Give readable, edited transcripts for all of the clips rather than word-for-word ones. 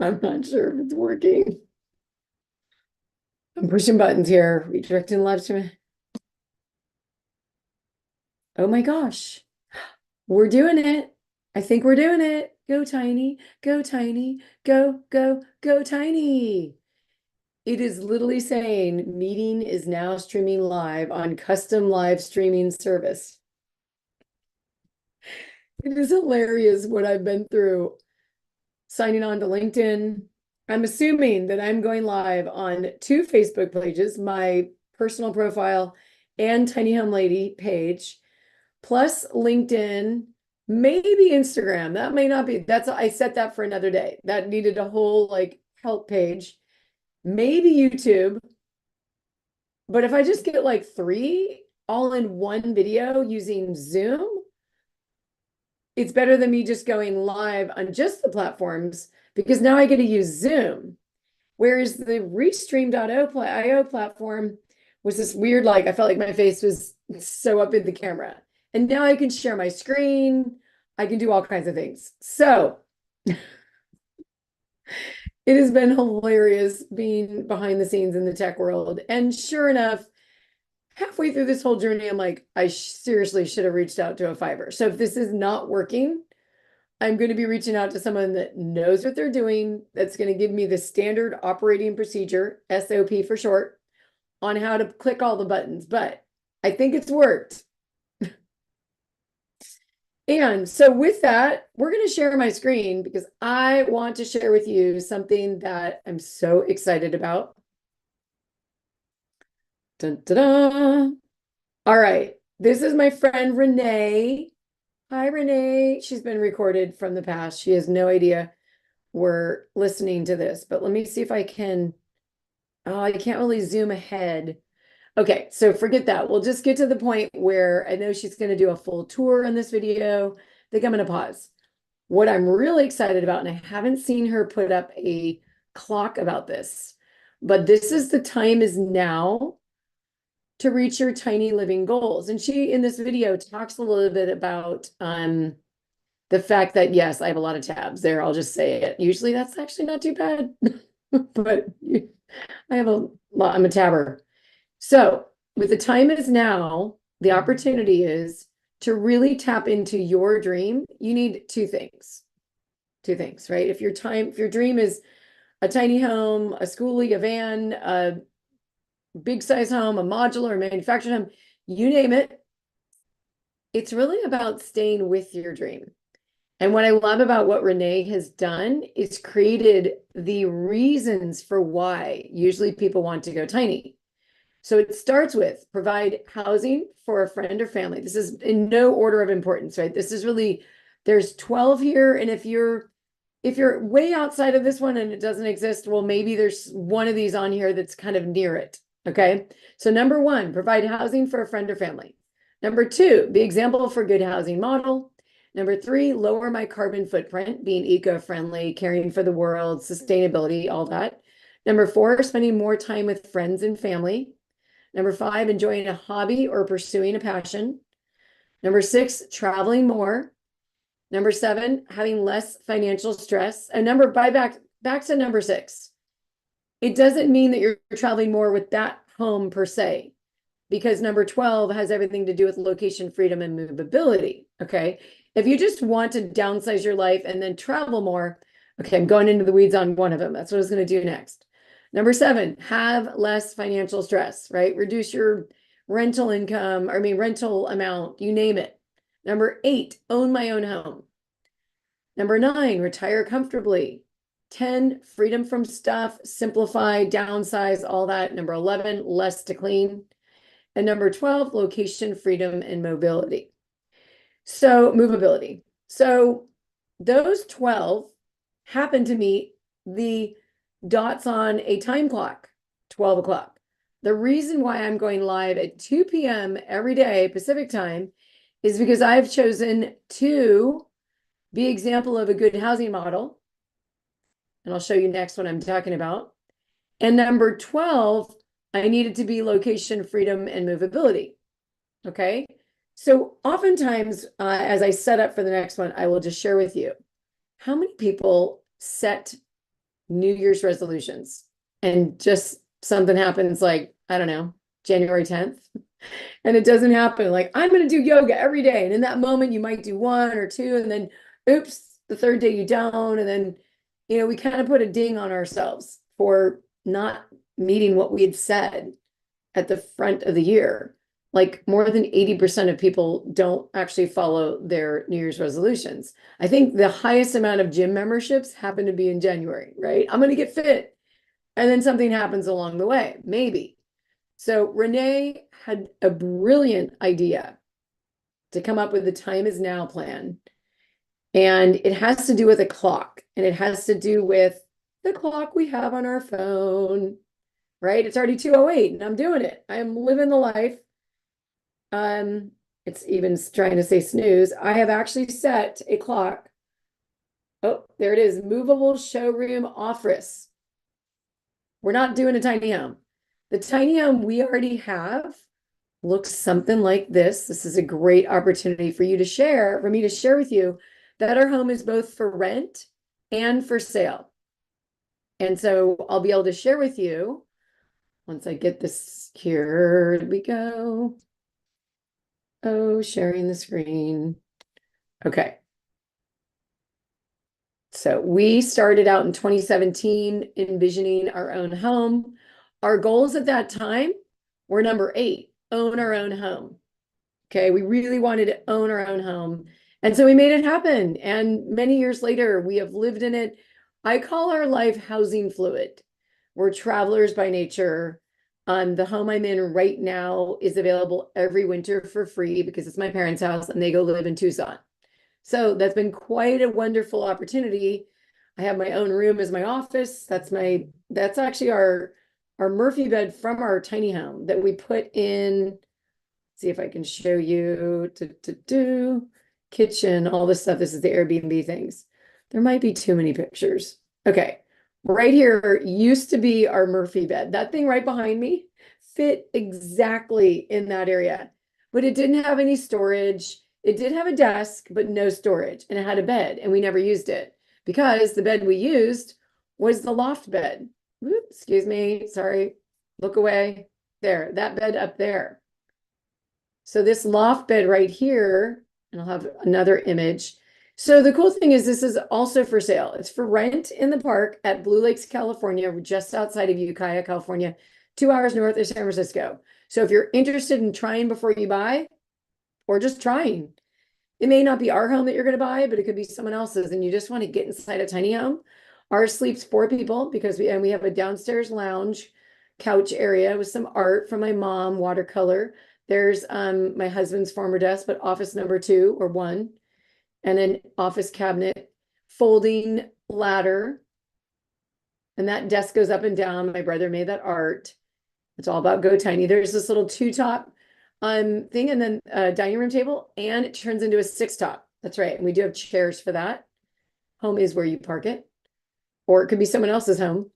I'm not sure if it's working. I'm pushing buttons here. Redirecting live stream. Oh my gosh. We're doing it. I think we're doing it. Go Tiny, go Tiny, go, go, go Tiny. It is literally saying meeting is now streaming live on custom live streaming service. It is hilarious what I've been through signing on to LinkedIn. I'm assuming that I'm going live on two Facebook pages, my personal profile and Tiny Home Lady page, plus LinkedIn, maybe Instagram. That may not be, I set that for another day. That needed a whole like help page, maybe YouTube. But if I just get like three all in one video using Zoom, it's better than me just going live on just the platforms because now I get to use Zoom. Whereas the Restream.io platform was this weird, like I felt like my face was so up in the camera. And now I can share my screen. I can do all kinds of things. So it has been hilarious being behind the scenes in the tech world. And sure enough, halfway through this whole journey, I'm like, I seriously should have reached out to a Fiverr. So if this is not working, I'm going to be reaching out to someone that knows what they're doing, that's going to give me the standard operating procedure, SOP for short, on how to click all the buttons. But I think it's worked. And so with that, we're going to share my screen because I want to share with you something that I'm so excited about. Dun, dun, dun. All right. This is my friend Renee. Hi, Renee. She's been recorded from the past. She has no idea we're listening to this, but let me see if I can. Oh, I can't really zoom ahead. Okay, so forget that. We'll just get to the point where I know she's going to do a full tour in this video. I think I'm going to pause. What I'm really excited about, and I haven't seen her put up a clock about this, but this is the time is now to reach your tiny living goals. And she, in this video, talks a little bit about the fact that, yes, I have a lot of tabs there. I'll just say it. Usually that's actually not too bad, but I have a lot. I'm a tabber. So with the time is now, the opportunity is to really tap into your dream. You need two things, right? If your dream is a tiny home, a schoolie, a van, a big size home, a modular, a manufactured home, you name it, it's really about staying with your dream. And what I love about what Renee has done is created the reasons for why usually people want to go tiny. So it starts with provide housing for a friend or family. This is in no order of importance, right? This is really, there's 12 here. And if you're way outside of this one and it doesn't exist, well, maybe there's one of these on here that's kind of near it. Okay. So number one, provide housing for a friend or family. Number two, be example for good housing model. Number three, lower my carbon footprint, being eco-friendly, caring for the world, sustainability, all that. Number four, spending more time with friends and family. Number five, enjoying a hobby or pursuing a passion. Number six, traveling more. Number seven, having less financial stress. And back to number six. It doesn't mean that you're traveling more with that home per se, because number 12 has everything to do with location freedom and movability. Okay. If you just want to downsize your life and then travel more, okay, I'm going into the weeds on one of them. That's what I was going to do next. Number seven, have less financial stress, right? Reduce your rental income, rental amount, you name it. Number eight, own my own home. Number nine, retire comfortably. 10, freedom from stuff, simplify, downsize, all that. Number 11, less to clean. And number 12, location freedom and mobility. So movability. So those 12 happen to meet the dots on a time clock, 12 o'clock. The reason why I'm going live at 2 p.m. every day Pacific time is because I've chosen to be example of a good housing model. And I'll show you next what I'm talking about. And number 12, I needed to be location freedom and movability. Okay. So oftentimes, as I set up for the next one, I will just share with you how many people set New Year's resolutions. And just something happens like, I don't know, January 10th. And it doesn't happen. Like, I'm going to do yoga every day. And in that moment, you might do one or two, and then, oops, the third day you don't. And then, we kind of put a ding on ourselves for not meeting what we had said at the front of the year. Like, more than 80% of people don't actually follow their New Year's resolutions. I think the highest amount of gym memberships happen to be in January, right? I'm going to get fit. And then something happens along the way, maybe. So Renee had a brilliant idea to come up with the time is now plan. And it has to do with a clock, and it has to do with the clock we have on our phone, right? It's already 2:08 and I'm doing it. I'm living the life. It's even trying to say snooze. I have actually set a clock. Oh, there it is. Movable showroom office. We're not doing a tiny home. The tiny home we already have looks something like this. This is a great opportunity for me to share with you that our home is both for rent and for sale. And so I'll be able to share with you once I get this here. Here we go. Oh, sharing the screen. Okay. So we started out in 2017 envisioning our own home. Our goals at that time were number 8, own our own home. Okay, we really wanted to own our own home. And so we made it happen. And many years later, we have lived in it. I call our life housing fluid. We're travelers by nature. The home I'm in right now is available every winter for free because it's my parents' house and they go live in Tucson. So that's been quite a wonderful opportunity. I have my own room as my office. That's actually our Murphy bed from our tiny home that we put in. See if I can show you kitchen, all this stuff. This is the Airbnb things. There might be too many pictures. Okay. Right here used to be our Murphy bed. That thing right behind me fit exactly in that area, but it didn't have any storage. It did have a desk, but no storage, and it had a bed, and we never used it because the bed we used was the loft bed. Whoop, excuse me, sorry, look away. There, that bed up there. So this loft bed right here, and I'll have another image. So the cool thing is this is also for sale. It's for rent in the park at Blue Lakes, California, Just outside of Ukiah, California, 2 hours north of San Francisco. So if you're interested in trying before you buy, or just trying, it may not be our home that you're going to buy, but it could be someone else's, and you just want to get inside a tiny home. Ours sleeps 4 people because we have a downstairs lounge couch area with some art from my mom, watercolor. There's my husband's former desk, but office number 2 or 1, and an office cabinet, folding ladder. And that desk goes up and down. My brother made that art. It's all about Go Tiny. There's this little 2-top thing, and then a dining room table, and it turns into a 6-top. That's right. And we do have chairs for that. Home is where you park it, or it could be someone else's home.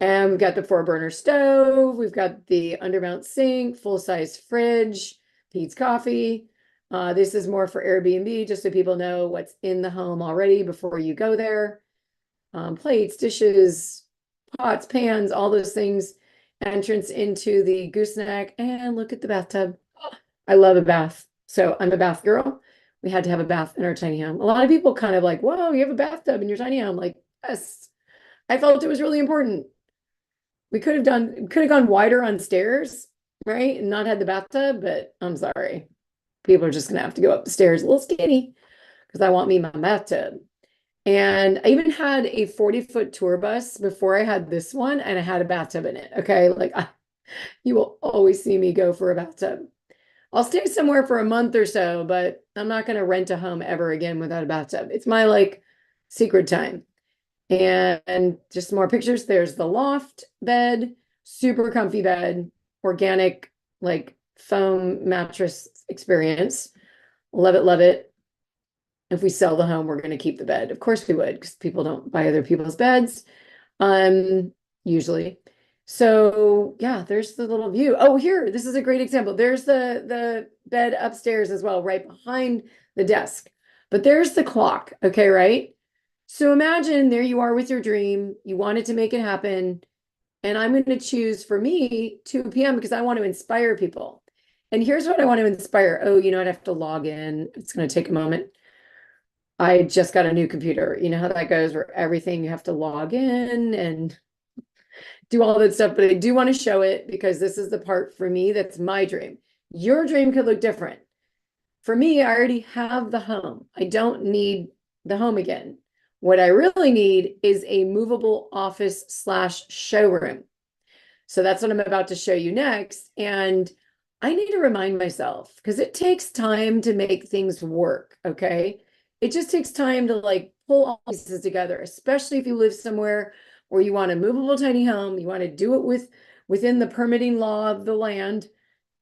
And we've got the 4-burner stove. We've got the undermount sink, full-size fridge, Pete's coffee. This is more for Airbnb, just so people know what's in the home already before you go there. Plates, dishes, pots, pans, all those things. Entrance into the gooseneck, and look at the bathtub. I love a bath. So I'm a bath girl. We had to have a bath in our tiny home. A lot of people kind of like, whoa, you have a bathtub in your tiny home. Like, yes, I felt it was really important. We could have gone wider on stairs, right? And not had the bathtub, but I'm sorry. People are just gonna have to go up the stairs a little skinny because I want me my bathtub. And I even had a 40-foot tour bus before I had this one, and I had a bathtub in it. Okay, like you will always see me go for a bathtub. I'll stay somewhere for a month or so, but I'm not going to rent a home ever again without a bathtub. It's my like secret time. And just more pictures. There's the loft bed, super comfy bed, organic, like foam mattress experience. Love it, love it. If we sell the home, we're going to keep the bed. Of course we would, because people don't buy other people's beds, usually. So yeah, there's the little view. Oh, here, this is a great example. There's the bed upstairs as well, right behind the desk. But there's the clock, okay, right? So imagine there you are with your dream. You wanted to make it happen. And I'm going to choose for me 2 p.m. because I want to inspire people. And here's what I want to inspire. Oh, you know, I'd have to log in. It's going to take a moment. I just got a new computer. You know how that goes, where everything you have to log in and do all that stuff. But I do want to show it because this is the part for me that's my dream. Your dream could look different. For me, I already have the home. I don't need the home again. What I really need is a movable office slash showroom. So that's what I'm about to show you next. And I need to remind myself because it takes time to make things work. Okay. It just takes time to like pull all pieces together, especially if you live somewhere where you want a movable tiny home, you want to do it within the permitting law of the land,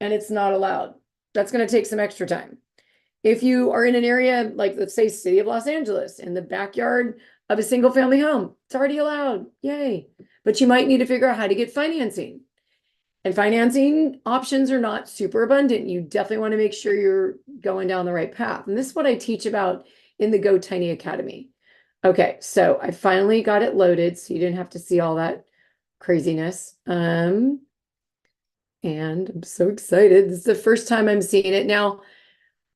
and it's not allowed. That's going to take some extra time. If you are in an area like, let's say, city of Los Angeles, in the backyard of a single family home, it's already allowed. Yay. But you might need to figure out how to get financing. And financing options are not super abundant. You definitely want to make sure you're going down the right path. And this is what I teach about in the Go Tiny Academy. Okay, so I finally got it loaded, so you didn't have to see all that craziness. And I'm so excited. This is the first time I'm seeing it. Now,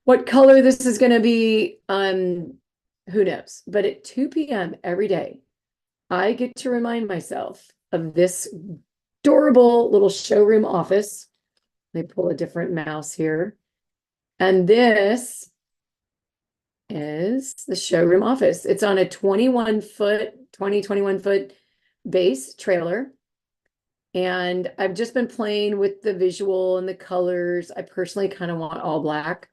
what color this is going to be, who knows? But at 2 p.m. every day, I get to remind myself of this adorable little showroom office. Let me pull a different mouse here. And this is the showroom office. It's on a 21 foot base trailer. And I've just been playing with the visual and the colors. I personally kind of want all black,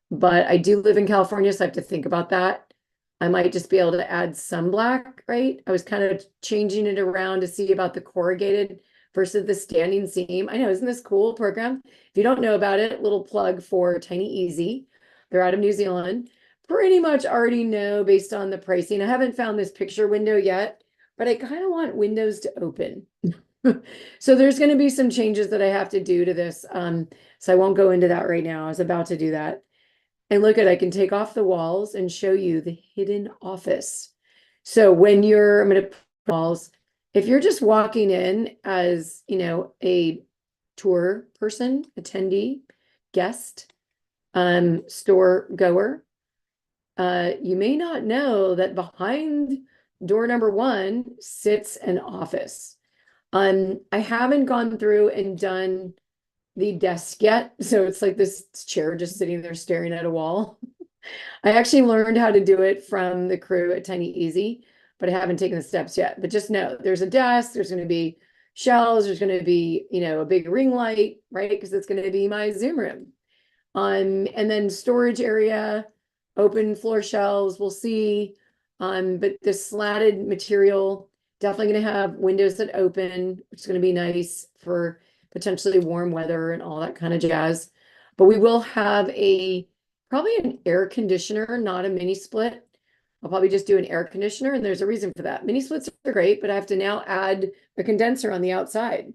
but I do live in California, so I have to think about that. I might just be able to add some black, right? I was kind of changing it around to see about the corrugated versus the standing seam. I know, isn't this cool program? If you don't know about it, little plug for Tiny Easy. They're out of New Zealand. Pretty much already know based on the pricing. I haven't found this picture window yet, but I kind of want windows to open. So there's going to be some changes that I have to do to this. So I won't go into that right now. I was about to do that. And look at, I can take off the walls and show you the hidden office. So when you're, I'm going to put walls, if you're just walking in as, you know, a tour person, attendee, guest, store goer, you may not know that behind door number 1 sits an office. I haven't gone through and done the desk yet. So it's like this chair just sitting there staring at a wall. I actually learned how to do it from the crew at Tiny Easy, but I haven't taken the steps yet. But just know there's a desk, there's going to be shelves, there's going to be, you know, a big ring light, right? Because it's going to be my Zoom room. And then storage area, open floor shelves, we'll see. But this slatted material, definitely going to have windows that open, which is going to be nice for potentially warm weather and all that kind of jazz. But we will have probably an air conditioner, not a mini split. I'll probably just do an air conditioner, and there's a reason for that. Mini splits are great, but I have to now add a condenser on the outside.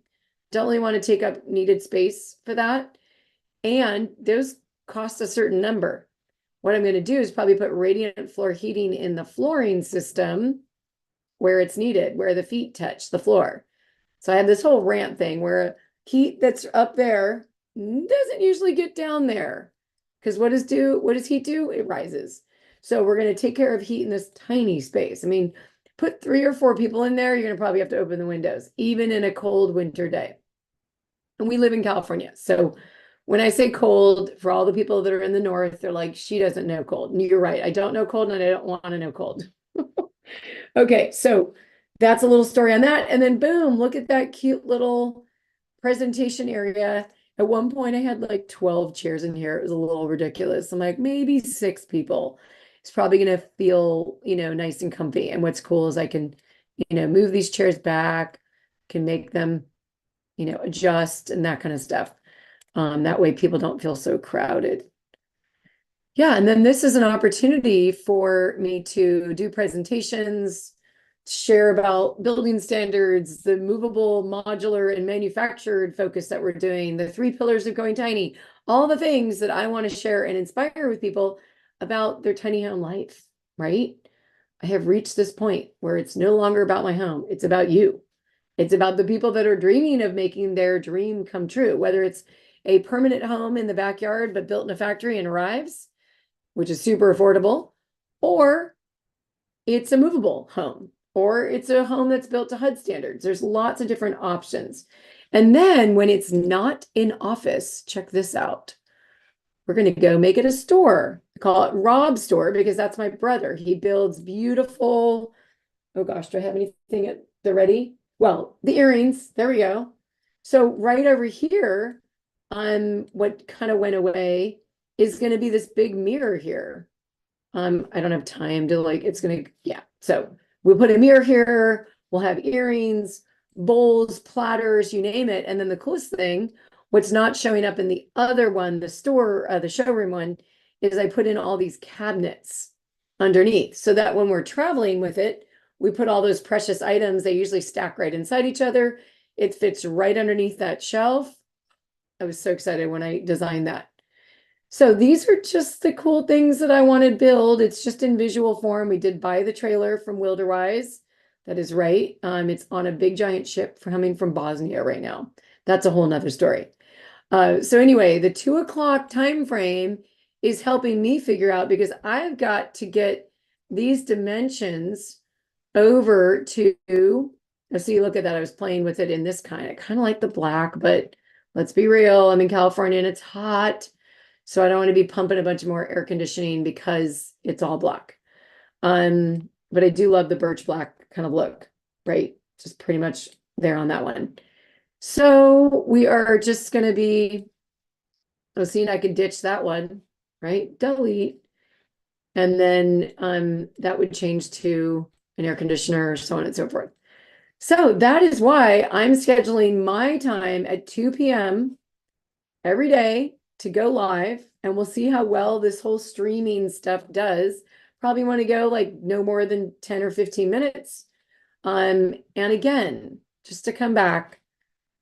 Don't really want to take up needed space for that. And those cost a certain number. What I'm going to do is probably put radiant floor heating in the flooring system where it's needed, where the feet touch the floor. So I have this whole ramp thing where heat that's up there doesn't usually get down there. Because what does heat do? It rises. So we're going to take care of heat in this tiny space. I mean, put 3 or 4 people in there, you're going to probably have to open the windows, even in a cold winter day. And we live in California. So when I say cold, for all the people that are in the north, they're like, she doesn't know cold. And you're right. I don't know cold and I don't want to know cold. Okay, so that's a little story on that. And then boom, look at that cute little presentation area. At one point I had like 12 chairs in here. It was a little ridiculous. I'm like, maybe 6 people. It's probably going to feel, you know, nice and comfy. And what's cool is I can, you know, move these chairs back, can make them, you know, adjust and that kind of stuff. That way people don't feel so crowded. Yeah, and then this is an opportunity for me to do presentations, share about building standards, the movable, modular, and manufactured focus that we're doing, the 3 pillars of going tiny, all the things that I want to share and inspire with people about their tiny home life, right? I have reached this point where it's no longer about my home. It's about you. It's about the people that are dreaming of making their dream come true, whether it's a permanent home in the backyard, but built in a factory and arrives, which is super affordable, or it's a movable home, or it's a home that's built to HUD standards. There's lots of different options. And then when it's not in office, check this out. We're going to go make it a store. I call it Rob's store because that's my brother. He builds beautiful, oh gosh, do I have anything at the ready? Well, the earrings, there we go. So right over here, what kind of went away is going to be this big mirror here. I don't have time to it's gonna, yeah. So we'll put a mirror here, we'll have earrings, bowls, platters, you name it. And then the coolest thing, what's not showing up in the other one, the store, the showroom one, is I put in all these cabinets underneath so that when we're traveling with it, we put all those precious items, they usually stack right inside each other. It fits right underneath that shelf. I was so excited when I designed that. So these are just the cool things that I want to build. It's just in visual form. We did buy the trailer from Wilderness. That is right. It's on a big giant ship coming from Bosnia right now. That's a whole nother story. So anyway, the 2 o'clock time frame is helping me figure out because I've got to get these dimensions over to, see, look at that. I was playing with it in this kind of like the black, but let's be real. I'm in California and it's hot. So I don't want to be pumping a bunch of more air conditioning because it's all black. But I do love the birch black kind of look, right? Just pretty much there on that one. So we are just going to be, seeing I could ditch that one, right? Delete. And then that would change to an air conditioner, so on and so forth. So that is why I'm scheduling my time at 2 p.m. every day to go live, and we'll see how well this whole streaming stuff does. Probably want to go no more than 10 or 15 minutes. And again, just to come back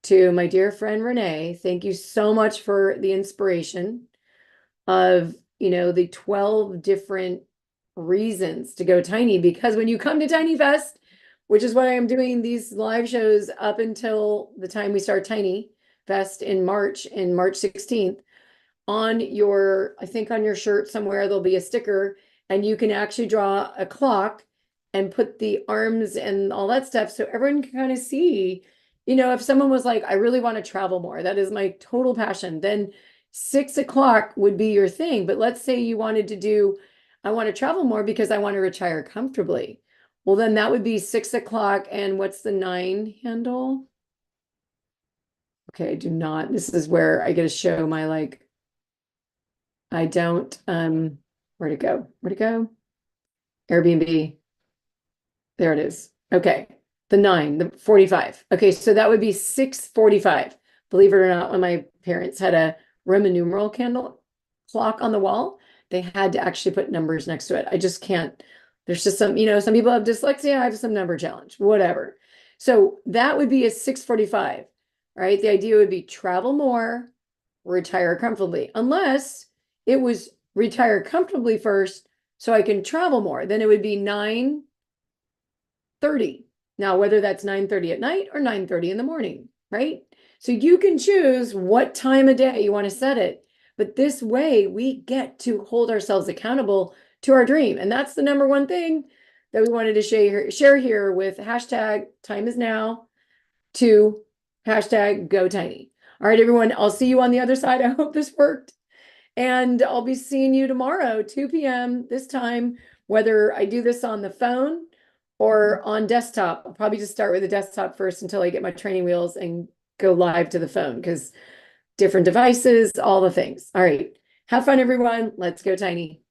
to my dear friend Renee, thank you so much for the inspiration of, the 12 different reasons to go tiny, because when you come to TinyFest, which is why I'm doing these live shows up until the time we start TinyFest in March 16th, on your, I think on your shirt somewhere, there'll be a sticker and you can actually draw a clock and put the arms and all that stuff. So everyone can kind of see, if someone was like, I really want to travel more, that is my total passion, then 6 o'clock would be your thing. But let's say you wanted to do, I want to travel more because I want to retire comfortably. Well, then that would be 6 o'clock. And what's the 9 handle? Okay, I do not. This is where I get to show my I don't, where'd it go? Where'd it go? Airbnb. There it is. Okay. The 9, the 45. Okay. So that would be 6:45. Believe it or not, when my parents had a Roman numeral candle clock on the wall, they had to actually put numbers next to it. I just can't. There's just some people have dyslexia. I have some number challenge, whatever. So that would be a 6:45, right? The idea would be travel more, retire comfortably, unless it was retire comfortably first so I can travel more. Then it would be 9:30. Now, whether that's 9:30 at night or 9:30 in the morning, right? So you can choose what time of day you want to set it. But this way we get to hold ourselves accountable to our dream. And that's the number one thing that we wanted to share here with hashtag time is now to hashtag go tiny. All right, everyone, I'll see you on the other side. I hope this worked. And I'll be seeing you tomorrow, 2 p.m. this time, whether I do this on the phone or on desktop. I'll probably just start with the desktop first until I get my training wheels and go live to the phone, because different devices, all the things. All right. Have fun, everyone. Let's go tiny.